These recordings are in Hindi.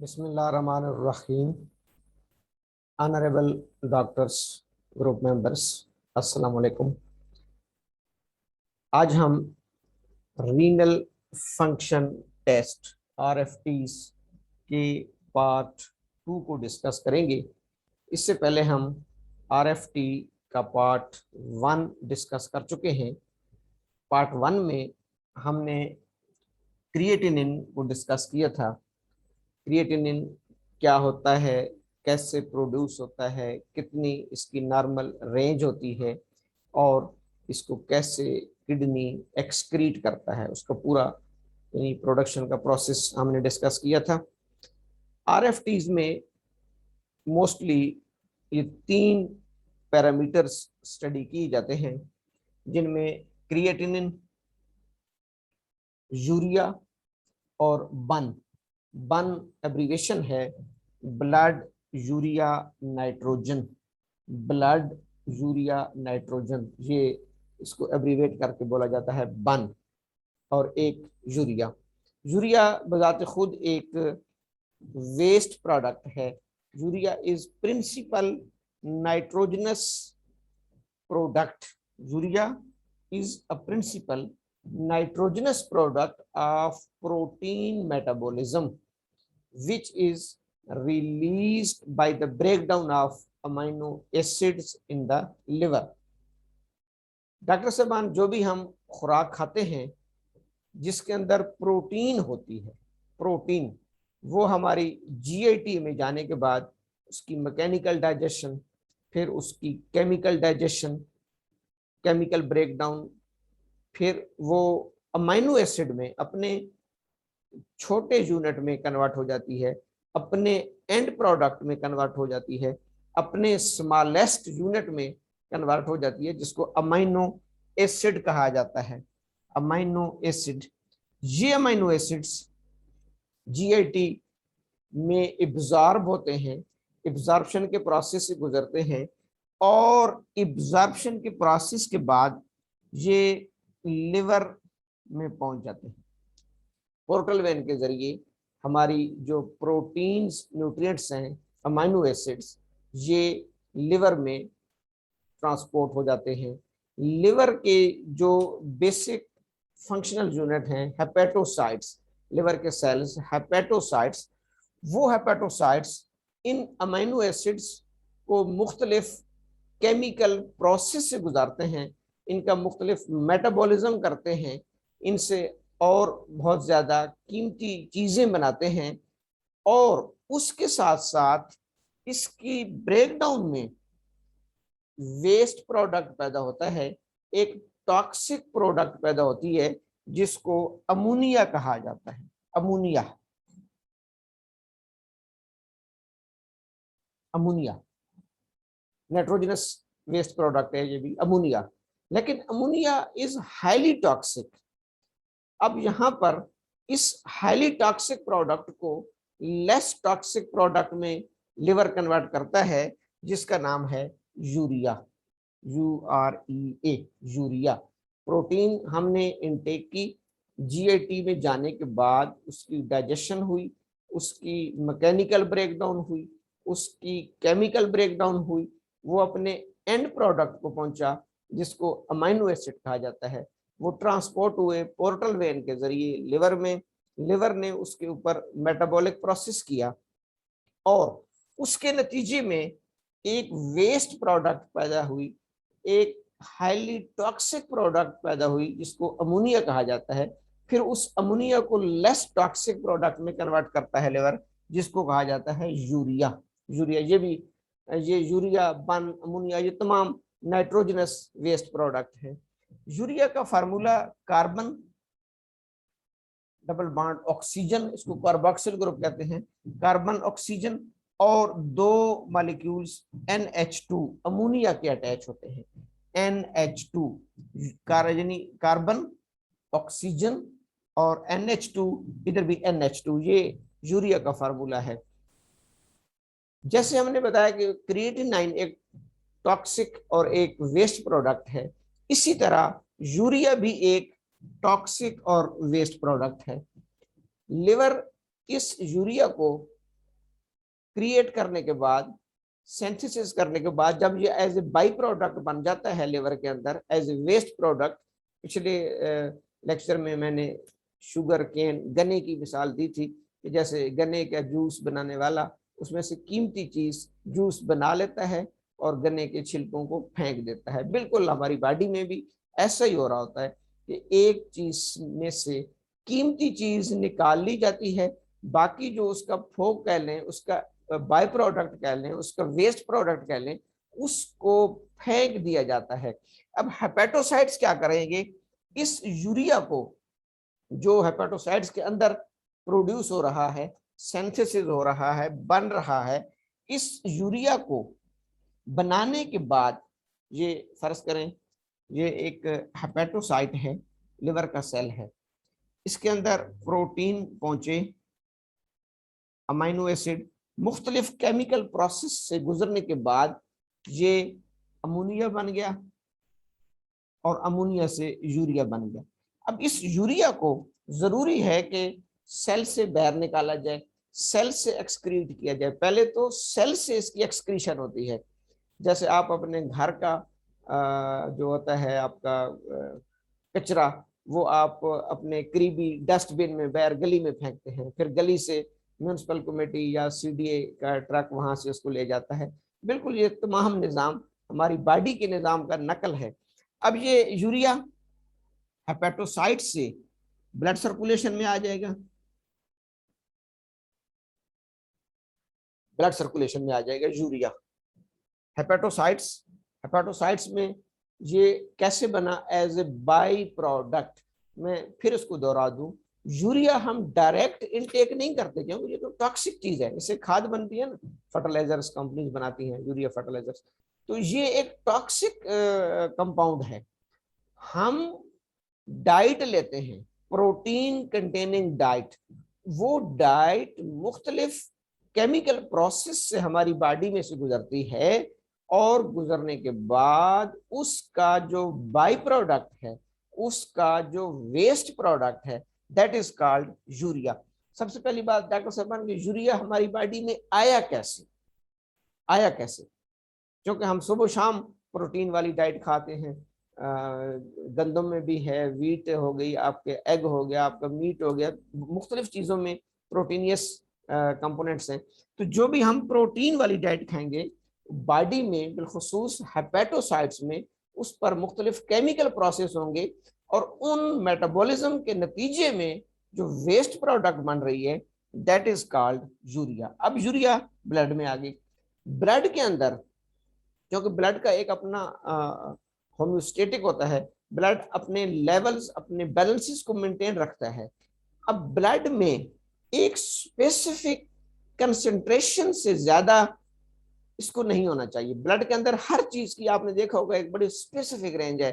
बिस्मिल्लाहिर्रहमानिर्रहीम। ऑनरेबल डॉक्टर्स, ग्रुप मेंबर्स, अस्सलाम वालेकुम। आज हम रीनल फंक्शन टेस्ट आरएफटीज के पार्ट 2 को डिस्कस करेंगे। इससे पहले हम आरएफटी का पार्ट 1 डिस्कस कर चुके हैं। पार्ट 1 में हमने क्रिएटिनिन को डिस्कस किया था। क्रिएटिनिन क्या होता है, कैसे प्रोड्यूस होता है, कितनी इसकी नॉर्मल रेंज होती है और इसको कैसे किडनी एक्सक्रीट करता है, उसका पूरा यानी प्रोडक्शन का प्रोसेस हमने डिस्कस किया था। आरएफटीज में मोस्टली ये 3 पैरामीटर्स स्टडी किए जाते हैं, जिनमें क्रिएटिनिन, यूरिया और बन एब्रीवेशन है blood urea nitrogen. Blood urea nitrogen, ये इसको एब्रीवेट करके बोला जाता है बन। और एक यूरिया। यूरिया बजाते खुद एक वेस्ट प्रोडक्ट है। Urea is principal nitrogenous product. Urea is a principal nitrogenous product of protein metabolism, which is released by the breakdown of amino acids in the liver. Doctor साहबान, जो भी हम खुराक खाते हैं जिसके अंदर प्रोटीन होती है, प्रोटीन वो हमारी जीआईटी में जाने के बाद उसकी मैकेनिकल डाइजेशन, फिर उसकी केमिकल डाइजेशन, केमिकल ब्रेकडाउन, फिर वो अमाइनो एसिड में अपने छोटे यूनिट में कन्वर्ट हो जाती है, अपने एंड प्रोडक्ट में कन्वर्ट हो जाती है, अपने स्मॉलेस्ट यूनिट में कन्वर्ट हो जाती है, जिसको अमाइनो एसिड कहा जाता है। अमाइनो एसिड, ये अमाइनो एसिड्स जीआईटी में इब्जॉर्ब होते हैं, इब्जॉर्प्शन के प्रोसेस से गुजरते हैं और इब्जॉर्प्शन के प्रोसेस के बाद ये लिवर में पहुंच जाते हैं। पोर्टल वेन के जरिए हमारी जो प्रोटीन्स, न्यूट्रिएंट्स हैं, अमाइनो एसिड्स, ये लिवर में ट्रांसपोर्ट हो जाते हैं। लिवर के जो बेसिक फंक्शनल यूनिट हैं, हेपेटोसाइट्स, लिवर के सेल्स हेपेटोसाइट्स, वो हेपेटोसाइट्स इन अमाइनो एसिड्स को मुख्तलिफ केमिकल प्रोसेस से गुजारते हैं, इनका मुख्तलिफ मेटाबॉलिज्म करते हैं, इनसे और बहुत ज़्यादा कीमती चीज़ें बनाते हैं और उसके साथ साथ इसकी ब्रेकडाउन में वेस्ट प्रोडक्ट पैदा होता है, एक टॉक्सिक प्रोडक्ट पैदा होती है जिसको अमोनिया कहा जाता है। Ammonia, ammonia nitrogenous waste product है ये भी, अमोनिया। लेकिन अमोनिया इज हाईली टॉक्सिक। अब यहाँ पर इस हाईली टॉक्सिक प्रोडक्ट को लेस टॉक्सिक प्रोडक्ट में लिवर कन्वर्ट करता है, जिसका नाम है यूरिया, UREA, यूरिया। प्रोटीन हमने इनटेक की, जीआईटी में जाने के बाद उसकी डाइजेशन हुई, उसकी मैकेनिकल ब्रेकडाउन हुई, उसकी केमिकल ब्रेकडाउन हुई, वो अपने एंड प्रोडक्ट को पहुंचा जिसको अमाइनो एसिड कहा जाता है। वो ट्रांसपोर्ट हुए पोर्टल वेन के जरिए लिवर में, लिवर ने उसके ऊपर मेटाबॉलिक प्रोसेस किया और उसके नतीजे में एक वेस्ट प्रोडक्ट पैदा हुई, एक हाईली टॉक्सिक प्रोडक्ट पैदा हुई जिसको अमोनिया कहा जाता है। फिर उस अमोनिया को लेस टॉक्सिक प्रोडक्ट में कन्वर्ट करता है लिवर, जिसको कहा जाता है यूरिया। यूरिया ये भी, ये यूरिया, बन, अमोनिया, ये तमाम नाइट्रोजनस वेस्ट प्रोडक्ट है। यूरिया का formula carbon double bond oxygen, इसको कार्बोक्सिल ग्रुप कहते हैं, कार्बन ऑक्सीजन और 2 मॉलिक्यूल्स NH2 अमोनिया के अटैच होते हैं। NH2 कार्बन ऑक्सीजन और NH2, इधर भी NH2, ये यूरिया का फार्मूला है। जैसे हमने बताया कि क्रिएटिनिन एक टॉक्सिक और एक वेस्ट प्रोडक्ट है, इसी तरह यूरिया भी एक टॉक्सिक और वेस्ट प्रोडक्ट है। लिवर इस यूरिया को क्रिएट करने के बाद, सिंथेसिस करने के बाद, जब ये एज ए बाई प्रोडक्ट बन जाता है लिवर के अंदर एज ए वेस्ट प्रोडक्ट, पिछले लेक्चर में मैंने शुगर केन गन्ने की मिसाल दी थी कि जैसे गन्ने का जूस बनाने वाला उसमें से कीमती चीज जूस बना लेता है और गन्ने के छिलकों को फेंक देता है। बिल्कुल हमारी बॉडी में भी ऐसा ही हो रहा होता है कि एक चीज में से कीमती चीज निकाल ली जाती है, बाकी जो उसका फोक कह लें, उसका बाय प्रोडक्ट कह लें, उसका वेस्ट प्रोडक्ट कह लें, उसको फेंक दिया जाता है। अब हेपेटोसाइट्स क्या करेंगे, इस यूरिया को जो हेपेटोसाइट्स के अंदर प्रोड्यूस हो रहा है, सिंथेसिस हो रहा है, बन रहा है, इस यूरिया को बनाने के बाद, ये फर्ज करें ये एक हेपेटोसाइट है, लिवर का सेल है, इसके अंदर प्रोटीन पहुंचे, अमाइनो एसिड मुख्तलिफ केमिकल प्रोसेस से गुजरने के बाद ये अमोनिया बन गया और अमोनिया से यूरिया बन गया। अब इस यूरिया को जरूरी है कि सेल से बाहर निकाला जाए, सेल से एक्सक्रीट किया जाए। पहले तो सेल से इसकी एक्सक्रीशन होती है, जैसे आप अपने घर का जो होता है आपका कचरा, वो आप अपने करीबी डस्टबिन में बाहर गली में फेंकते हैं, फिर गली से म्यूनसिपल कमेटी या सीडीए का ट्रक वहां से उसको ले जाता है। बिल्कुल ये तमाम निज़ाम हमारी बॉडी के निज़ाम का नकल है। अब ये यूरिया हेपेटोसाइट से ब्लड सर्कुलेशन में आ जाएगा, ब्लड सर्कुलेशन में आ जाएगा यूरिया। हेपेटोसाइट्स में ये कैसे बना, एज ए बाई प्रोडक्ट। मैं फिर इसको दोहरा दूं, यूरिया हम डायरेक्ट इनटेक नहीं करते क्योंकि ये तो टॉक्सिक चीज है, इससे खाद बनती है ना, फर्टिलाइजर्स कंपनीज बनाती हैं यूरिया फर्टिलाइजर्स, तो ये एक टॉक्सिक कंपाउंड है। हम डाइट लेते हैं, प्रोटीन कंटेनिंग डाइट, वो डाइट मुख्तलिफ केमिकल प्रोसेस से हमारी बॉडी में से गुजरती है और गुजरने के बाद उसका जो बाई प्रोडक्ट है, उसका जो वेस्ट प्रोडक्ट है, दैट इज कॉल्ड यूरिया। सबसे पहली बात डॉक्टर साहब, यूरिया हमारी बॉडी में आया कैसे? क्योंकि हम सुबह शाम प्रोटीन वाली डाइट खाते हैं, गंदम में भी है, वीट हो गई, आपके एग हो गया, आपका मीट हो गया, मुख्तलिफ चीज़ों में प्रोटीनियस कंपोनेंट्स हैं। तो जो भी हम प्रोटीन वाली डाइट खाएंगे, बॉडी में बिलखुसूस हेपेटोसाइट्स में उस पर मुख्तलिफ केमिकल प्रोसेस होंगे और उन मेटाबॉलिज्म के नतीजे में जो वेस्ट प्रोडक्ट बन रही है, दैट इज कॉल्ड यूरिया। अब यूरिया ब्लड में आ गई। ब्लड के अंदर, क्योंकि ब्लड का एक अपना होम्योस्टेटिक होता है, ब्लड अपने लेवल्स, अपने बैलेंसेस को मेंटेन रखता है। अब ब्लड में एक स्पेसिफिक कंसंट्रेशन से ज्यादा इसको नहीं होना चाहिए। ब्लड के अंदर हर चीज की आपने देखा होगा एक बड़ी स्पेसिफिक रेंज है,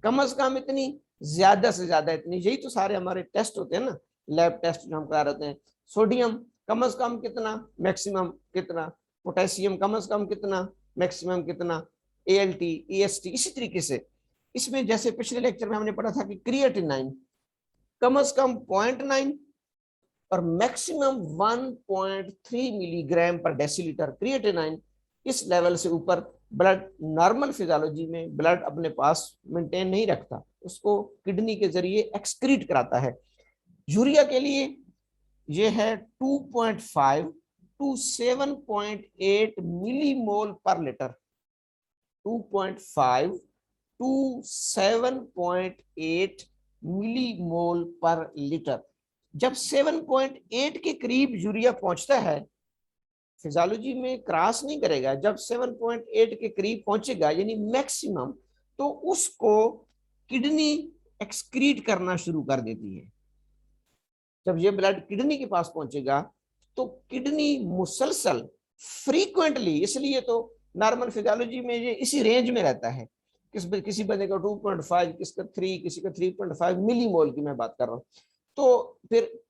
कम से कम इतनी, ज्यादा से ज्यादा इतनी। यही तो सारे हमारे टेस्ट होते हैं ना, लैब टेस्ट जो हम करा रहे हैं। सोडियम कम से कम कितना, मैक्सिमम कितना, पोटेशियम कम से कम कितना, मैक्सिमम कितना, ALT, EST। इसी तरीके से इसमें जैसे पिछले लेक्चर में हमने पढ़ा था कि क्रिएटिनाइन कम से कम 0.9 और मैक्सिमम 1.3 मिलीग्राम पर डेसीलीटर क्रिएटिनाइन। इस लेवल से ऊपर ब्लड नॉर्मल फिजियोलॉजी में ब्लड अपने पास मेंटेन नहीं रखता, उसको किडनी के जरिए एक्सक्रीट कराता है। यूरिया के लिए ये है 2.5 टू 7.8 मिलीमोल पर लीटर। 2.5 टू 7.8 मिलीमोल पर लीटर। जब 7.8 के करीब यूरिया पहुंचता है, फिजियोलॉजी में क्रॉस नहीं करेगा, जब 7.8 के करीब पहुंचेगा यानी मैक्सिमम, तो उसको किडनी एक्सक्रीट करना शुरू कर देती है। जब ये ब्लड किडनी के पास पहुंचेगा तो किडनी मुसलसल फ्रीक्वेंटली, इसलिए तो नॉर्मल फिजियोलॉजी में ये इसी रेंज में रहता है, किसी बंदे का 2.5, किसका 3, किसी का 3.5 मिलीमोल की मैं बात कर रहा हूँ। तो फिर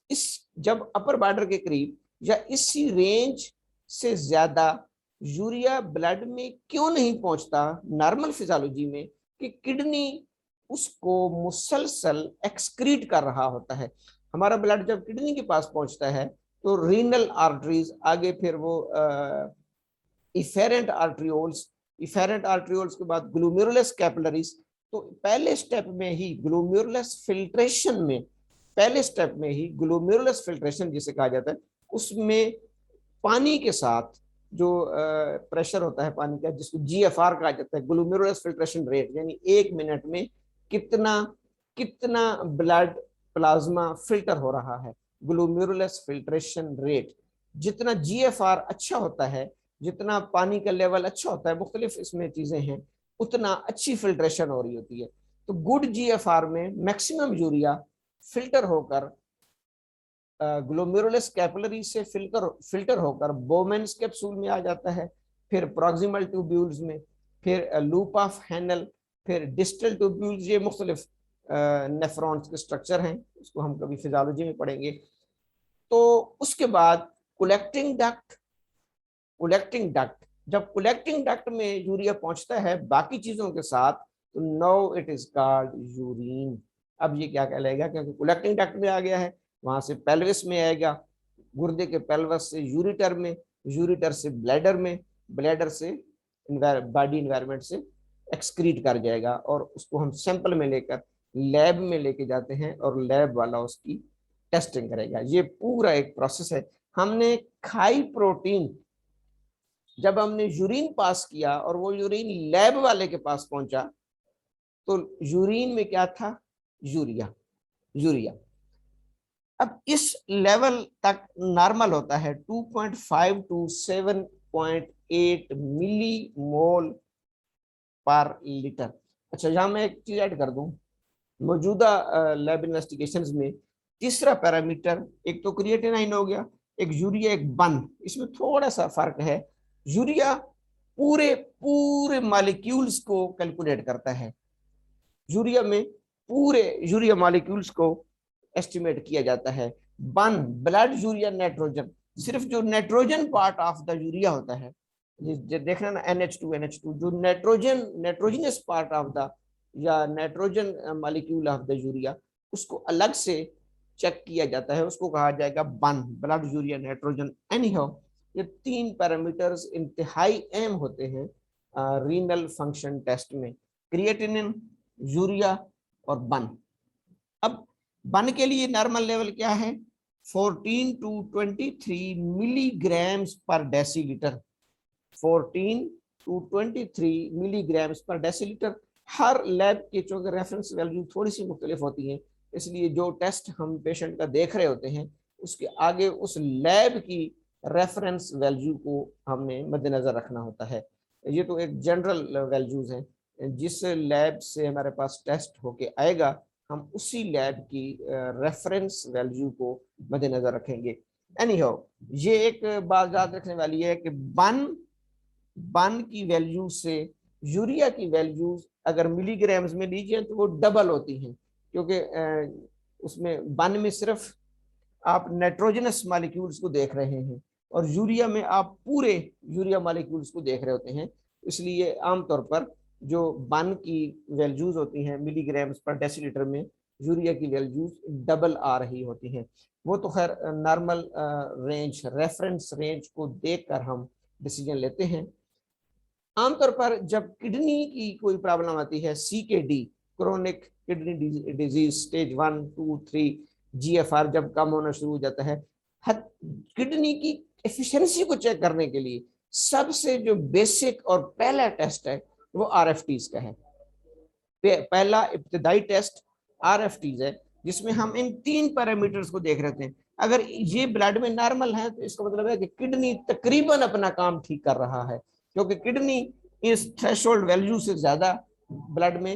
इस जब अपर बॉर्डर के करीब या इसी रेंज से ज्यादा यूरिया ब्लड में क्यों नहीं पहुंचता नॉर्मल फिजियोलॉजी में, कि किडनी उसको मुसलसल एक्सक्रीट कर रहा होता है। हमारा ब्लड जब किडनी के पास पहुंचता है तो रीनल आर्टरीज, आगे फिर वो इफेरेंट आर्ट्रियोल्स, इफेरेंट आर्ट्रियोल्स के बाद ग्लोमेरुलस कैपिलरीज। तो पहले स्टेप में ही ग्लोमेरुलस फिल्ट्रेशन में, पहले स्टेप में ही ग्लोमेरुलस फिल्ट्रेशन जिसे कहा जाता है, उसमें पानी के साथ जो प्रेशर होता है पानी का, जिसको जीएफआर कहा जाता है, ग्लोमेरुलस फिल्ट्रेशन रेट, यानी 1 मिनट में कितना कितना ब्लड प्लाज्मा फिल्टर हो रहा है, ग्लोमेरुलस फिल्ट्रेशन रेट। जितना जीएफआर अच्छा होता है, जितना पानी का लेवल अच्छा होता है, मुख्तलिफ इसमें चीजें हैं, उतना अच्छी फिल्ट्रेशन हो रही होती है। तो गुड जीएफआर में मैक्सिमम यूरिया फिल्टर होकर ग्लोमेरुलस कैपिलरी से फिल्टर होकर बोमेन्स कैप्सूल में आ जाता है, फिर प्रॉक्सिमल ट्यूब्यूल्स में, फिर लूप ऑफ हैनल, फिर डिस्टल ट्यूब्यूल्स। ये मुख्तलिफ नेफ्रॉन्स के स्ट्रक्चर हैं, उसको हम कभी फिजियोलॉजी में पढ़ेंगे। तो उसके बाद कलेक्टिंग डक्ट, कलेक्टिंग डक्ट, जब कलेक्टिंग डक्ट में यूरिया पहुंचता है बाकी चीजों के साथ, तो now it is called urine. अब ये क्या कहलाएगा, क्योंकि कलेक्टिंग डक्ट में आ गया है, वहां से पेल्विस में आएगा, गुर्दे के पेल्विस से यूरिटर में, यूरिटर से ब्लैडर में, ब्लैडर से बॉडी इन्वायरमेंट से एक्सक्रीट कर जाएगा, और उसको हम सैंपल में लेकर लैब में लेके जाते हैं और लैब वाला उसकी टेस्टिंग करेगा। ये पूरा एक प्रोसेस है। हमने खाई प्रोटीन, जब हमने यूरिन पास किया और वो यूरिन लैब वाले के पास पहुंचा, तो यूरिन में क्या था, यूरिया, यूरिया। अब इस लेवल तक नॉर्मल होता है 2.5 टू 7.8 मिली मोल पर लीटर। अच्छा, यहां मैं एक चीज ऐड कर दूं, मौजूदा लैब इन्वेस्टिगेशंस में तीसरा पैरामीटर, एक तो क्रिएटिनाइन हो गया, एक यूरिया, एक बन। इसमें थोड़ा सा फर्क है। यूरिया पूरे पूरे मॉलिक्यूल्स को कैलकुलेट करता है, यूरिया में पूरे यूरिया मॉलिक्यूल्स को एस्टिमेट किया जाता है। बन, ब्लड यूरिया नाइट्रोजन, सिर्फ जो nitrogen part of the urea होता है, देखना ना NH2 NH2, जो nitrogen nitrogenous part of the या nitrogen molecule of the urea, उसको अलग से चेक किया जाता है, उसको कहा जाएगा बन, ब्लड यूरिया नाइट्रोजन। एनीहाउ, ये 3 पैरामीटर्स इंतहाई अहम होते हैं रीनल फंक्शन टेस्ट में, क्रिएटिनिन, यूरिया और बन। अब बन के लिए नॉर्मल लेवल क्या है, 14 टू 23 मिलीग्राम्स पर डेसीलीटर, 14 टू 23 मिलीग्राम्स पर डेसीलीटर। हर लैब के चूंकि रेफरेंस वैल्यू थोड़ी सी मुख्तलिफ होती है, इसलिए जो टेस्ट हम पेशेंट का देख रहे होते हैं, उसके आगे उस लैब की रेफरेंस वैल्यू को हमने मद्देनजर रखना होता है। ये तो एक जनरल वैल्यूज हैं, जिस लैब से हमारे पास टेस्ट होके आएगा, हम उसी लैब की रेफरेंस वैल्यू को मद्देनजर रखेंगे। एनीहाउ, ये एक बात याद रखने वाली है कि बन की वैल्यू से यूरिया की वैल्यूज अगर मिलीग्राम्स में लीजिए तो वो डबल होती हैं, क्योंकि उसमें बन में सिर्फ आप नाइट्रोजनस मॉलिक्यूल्स को देख रहे हैं और यूरिया में आप पूरे यूरिया मॉलिक्यूल्स को देख रहे होते हैं। इसलिए आमतौर पर जो बन की वैल्यूज होती हैं मिलीग्राम्स पर डेसीलीटर में, यूरिया की वैल्यूज डबल आ रही होती हैं। वो तो खैर नॉर्मल रेंज, रेफरेंस रेंज को देखकर हम डिसीजन लेते हैं। आमतौर पर जब किडनी की कोई प्रॉब्लम आती है, CKD, chronic kidney disease stage 1 2 3, GFR जब कम होना शुरू हो जाता है, किडनी की एफिशिएंसी को चेक करने के लिए सबसे जो बेसिक और पहला टेस्ट है वो RFTs का है। पहला इब्तदाई टेस्ट RFTs है, जिसमें हम इन 3 पैरामीटर्स को देख रहे हैं। अगर ये ब्लड में नॉर्मल है तो इसका मतलब है कि किडनी तकरीबन अपना काम ठीक कर रहा है, क्योंकि किडनी इस थ्रेशोल्ड वैल्यू से ज्यादा ब्लड में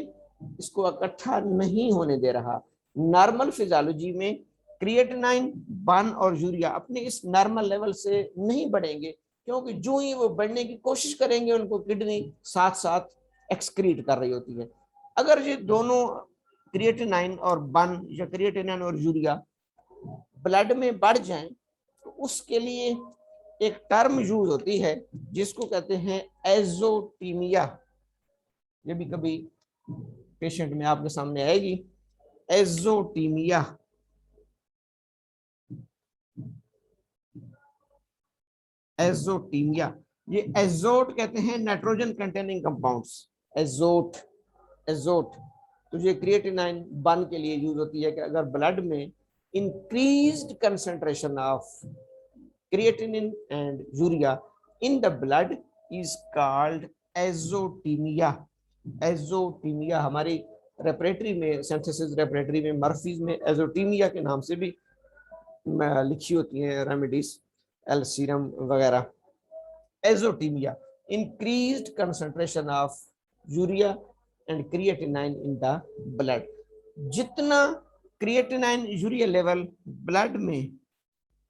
इसको इकट्ठा नहीं होने दे रहा। नॉर्मल फिजियोलॉजी में क्रिएटिनाइन, बन और यूरिया अपने इस नॉर्मल लेवल से नहीं बढ़ेंगे, क्योंकि जो ही वो बढ़ने की कोशिश करेंगे उनको किडनी साथ साथ एक्सक्रीट कर रही होती है। अगर ये दोनों क्रिएटिनाइन और बन या क्रिएटिनाइन और यूरिया ब्लड में बढ़ जाएं, तो उसके लिए एक टर्म यूज होती है जिसको कहते हैं एजोटीमिया। ये भी कभी पेशेंट में आपके सामने आएगी, एजोटीमिया। एजोटीमिया, ये एजोट कहते हैं नाइट्रोजन कंटेनिंग कंपाउंड्स, एजोट, एजोट। तो ये क्रिएटिनाइन बन के लिए यूज होती है कि अगर ब्लड में increased concentration of creatinine and urea in the blood is called azotaemia. Azotaemia हमारी रेपरेटरी में, सिंथेसिस रेपरेटरी में, मर्फीज में एजोटीमिया के नाम से भी लिखी होती है रेमेडीज, एल सीरम वगैरह। Azotaemia, increased concentration of urea and creatinine in the blood. जितना क्रिएटिनाइन यूरिया लेवल ब्लड में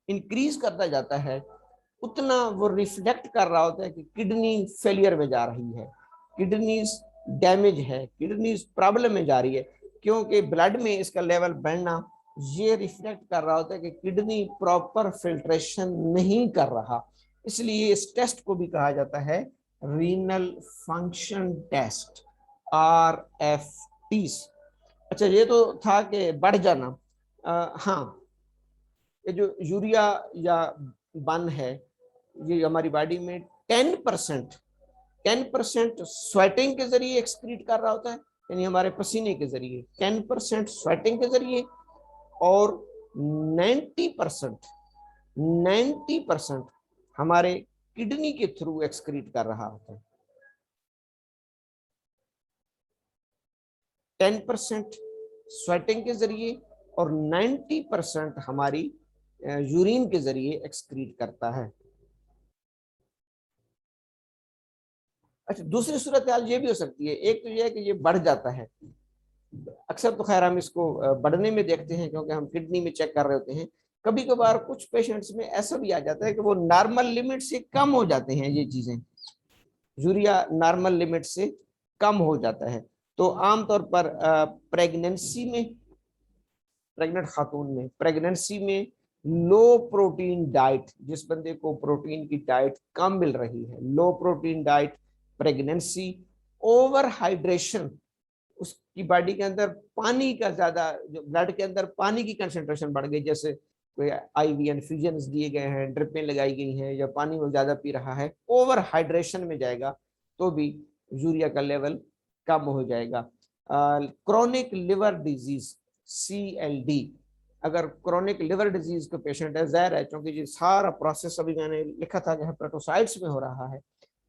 इंक्रीज करता जाता है उतना वो रिफ्लेक्ट कर रहा होता है कि किडनी फेलियर में जा रही है, किडनी डैमेज है, किडनी प्रॉब्लम में जा रही है, क्योंकि ब्लड में इसका लेवल बढ़ना ये रिफ्लेक्ट कर रहा होता है कि किडनी प्रॉपर फिल्ट्रेशन नहीं कर रहा। इसलिए इस टेस्ट को भी कहा जाता है रीनल फंक्शन टेस्ट, RFT। अच्छा, ये तो था कि बढ़ जाना। हाँ, ये जो यूरिया या बन है ये हमारी बॉडी में 10% स्वेटिंग के जरिए एक्सक्रीट कर रहा होता है, यानी हमारे पसीने के जरिए 10% स्वेटिंग के जरिए, और 90% हमारे किडनी के थ्रू एक्सक्रीट कर रहा होता है। 10% स्वेटिंग के जरिए और 90% हमारी यूरिन के जरिए एक्सक्रीट करता है। अच्छा, दूसरी सूरत हाल ये भी हो सकती है, एक तो ये है कि ये बढ़ जाता है, अक्सर तो खैर हम इसको बढ़ने में देखते हैं क्योंकि हम किडनी में चेक कर रहे होते हैं। कभी कभार कुछ पेशेंट्स में ऐसा भी आ जाता है कि वो नॉर्मल लिमिट से कम हो जाते हैं, ये चीजें, यूरिया नॉर्मल लिमिट से कम हो जाता है। तो आमतौर पर प्रेगनेंसी में, प्रेग्नेंट खातून में, प्रेगनेंसी में लो प्रोटीन डाइट, जिस बंदे को प्रोटीन की डाइट कम मिल रही है, low protein diet, pregnancy, over hydration, उसकी बॉडी के अंदर पानी का ज्यादा, जो ब्लड के अंदर पानी की कंसंट्रेशन बढ़ गई, जैसे कोई IV इन्फ्यूजन दिए गए हैं, ड्रिपें लगाई गई हैं, या पानी वो ज्यादा पी रहा है, ओवर हाइड्रेशन में जाएगा तो भी यूरिया का लेवल कम हो जाएगा। क्रोनिक लिवर डिजीज, CLD, अगर क्रोनिक लिवर डिजीज का पेशेंट है, जहर है, क्योंकि ये सारा प्रोसेस अभी मैंने लिखा था कि हेपेटोसाइट्स में हो रहा है,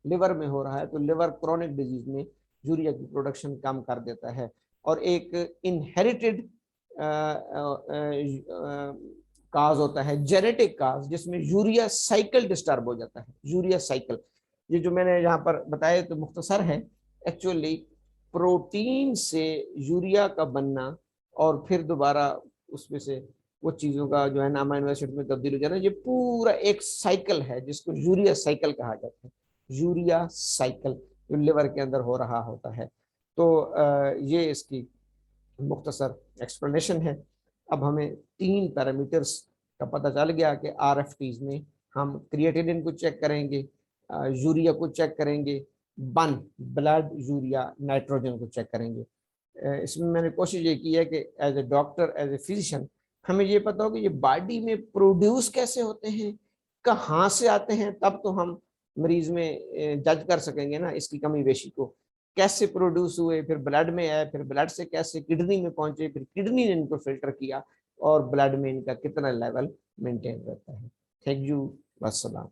लिवर में हो रहा है, तो लिवर क्रोनिक डिजीज में यूरिया की प्रोडक्शन कम कर देता है। और एक इनहेरिटेड काज होता है, जेनेटिक काज, जिसमें यूरिया साइकिल डिस्टर्ब हो जाता है। यूरिया साइकिल, ये जो मैंने यहाँ पर बताया तो मुख्तसर है, एक्चुअली प्रोटीन से यूरिया का बनना और फिर दोबारा उसमें से वो चीजों का जो है ना अमीनो एसिड में तब्दील हो जाना, ये पूरा एक साइकिल है जिसको यूरिया साइकिल कहा जाता है। यूरिया साइकिल जो लिवर के अंदर हो रहा होता है। तो ये इसकी मुख्तसर एक्सप्लेनेशन है। अब हमें 3 पैरामीटर्स का पता चल गया कि RFTs में हम क्रिएटिनिन को चेक करेंगे, यूरिया को चेक करेंगे, बन ब्लड यूरिया नाइट्रोजन को चेक करेंगे। इसमें मैंने कोशिश ये की है कि as a doctor, as a physician, हमें ये पता हो कि ये बॉडी में प्रोड्यूस कैसे होते हैं, कहाँ से आते हैं, तब तो हम मरीज में जज कर सकेंगे ना इसकी कमी बेशी को। कैसे प्रोड्यूस हुए, फिर ब्लड में आए, फिर ब्लड से कैसे किडनी में पहुंचे, फिर किडनी ने इनको फिल्टर किया, और ब्लड में इनका कितना लेवल मेंटेन रहता है। Thank you, वस्सलाम।